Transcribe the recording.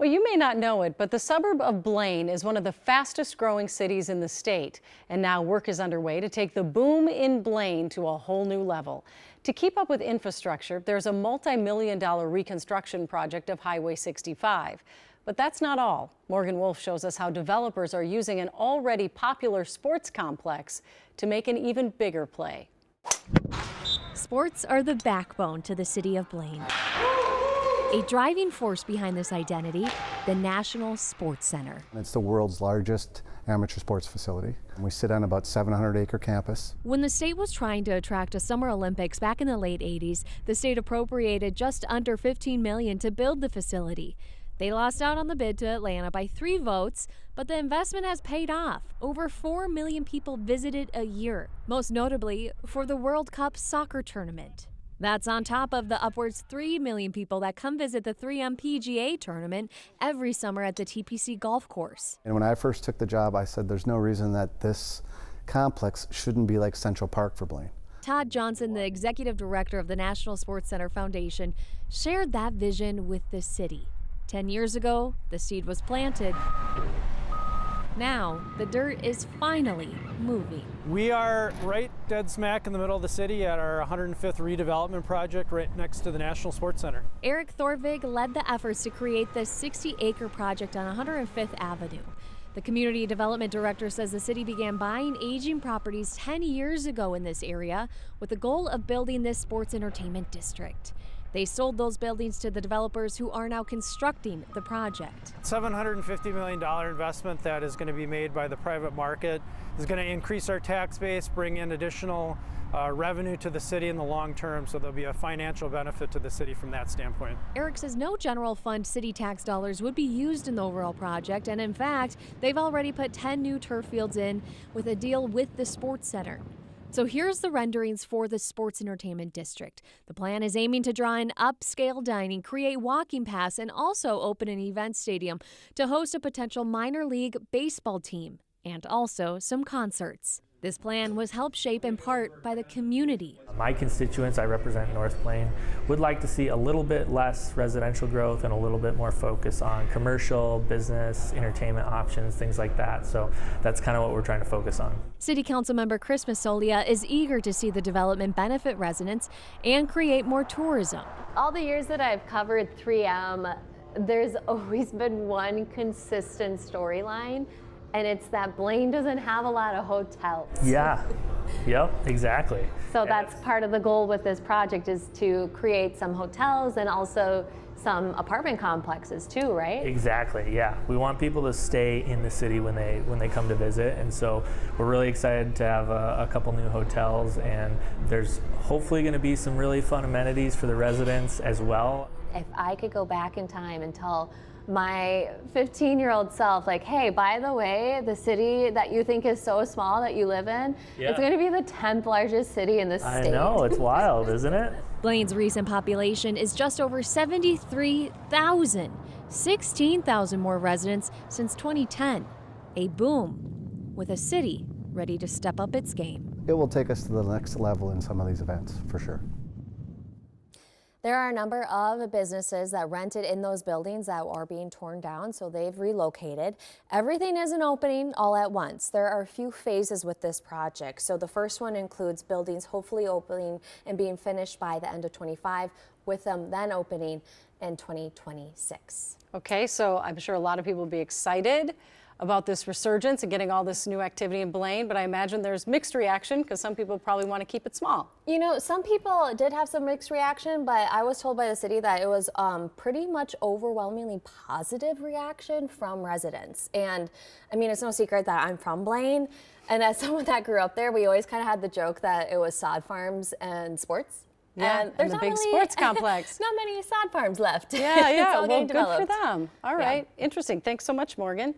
Well, you may not know it, but the suburb of Blaine is one of the fastest growing cities in the state. And now work is underway to take the boom in Blaine to a whole new level. To keep up with infrastructure, there's a multi-million-dollar reconstruction project of Highway 65. But that's not all. Morgan Wolf shows us how developers are using an already popular sports complex to make an even bigger play. Sports are the backbone to the city of Blaine. A driving force behind this identity, the National Sports Center. It's the world's largest amateur sports facility. We sit on about 700-acre campus. When the state was trying to attract a Summer Olympics back in the late 80s, the state appropriated just under $15 million to build the facility. They lost out on the bid to Atlanta by 3 votes, but the investment has paid off. Over 4 million people visited a year, most notably for the World Cup soccer tournament. That's on top of the upwards 3 million people that come visit the 3M PGA tournament every summer at the TPC golf course. And when I first took the job, I said there's no reason that this complex shouldn't be like Central Park for Blaine. Todd Johnson, the executive director of the National Sports Center Foundation, shared that vision with the city. 10 years ago, the seed was planted. Now, the dirt is finally moving. We are right dead smack in the middle of the city at our 105th redevelopment project right next to the National Sports Center. Eric Thorvig led the efforts to create this 60-acre project on 105th Avenue. The community development director says the city began buying aging properties 10 years ago in this area with the goal of building this sports entertainment district. They sold those buildings to the developers who are now constructing the project. $750 million investment that is going to be made by the private market is going to increase our tax base, bring in additional revenue to the city in the long term, so there'll be a financial benefit to the city from that standpoint. Eric says no general fund city tax dollars would be used in the overall project, and in fact, they've already put 10 new turf fields in with a deal with the sports center. So here's the renderings for the Sports Entertainment District. The plan is aiming to draw in upscale dining, create walking paths, and also open an event stadium to host a potential minor league baseball team and also some concerts. This plan was helped shape in part by the community. My constituents, I represent North Blaine, would like to see a little bit less residential growth and a little bit more focus on commercial, business, entertainment options, things like that. So that's kind of what we're trying to focus on. City Council member Chris Masolia is eager to see the development benefit residents and create more tourism. All the years that I've covered 3M, there's always been one consistent storyline. And it's that Blaine doesn't have a lot of hotels. Yeah, yep, exactly. So that's part of the goal with this project, is to create some hotels and also some apartment complexes too, right? Exactly, yeah. We want people to stay in the city when they come to visit, and so we're really excited to have a couple new hotels, and there's hopefully going to be some really fun amenities for the residents as well. If I could go back in time and tell my 15-year-old self, like, hey, by the way, the city that you think is so small that you live in, it's going to be the 10th largest city in the state. I know, it's wild, isn't it? Blaine's recent population is just over 73,000, 16,000 more residents since 2010. A boom, with a city ready to step up its game. It will take us to the next level in some of these events, for sure. There are a number of businesses that rented in those buildings that are being torn down, so they've relocated. Everything isn't opening all at once. There are a few phases with this project. So the first one includes buildings hopefully opening and being finished by the end of 25, with them then opening in 2026. Okay, so I'm sure a lot of people will be excited about this resurgence and getting all this new activity in Blaine, but I imagine there's mixed reaction because some people probably want to keep it small. You know, some people did have some mixed reaction, but I was told by the city that it was pretty much overwhelmingly positive reaction from residents. And I mean, it's no secret that I'm from Blaine, and as someone that grew up there, we always kind of had the joke that it was sod farms and sports. Yeah, and the big sports complex. Not many sod farms left. Yeah, yeah, well, good developed. for them. All right, interesting. Thanks so much, Morgan.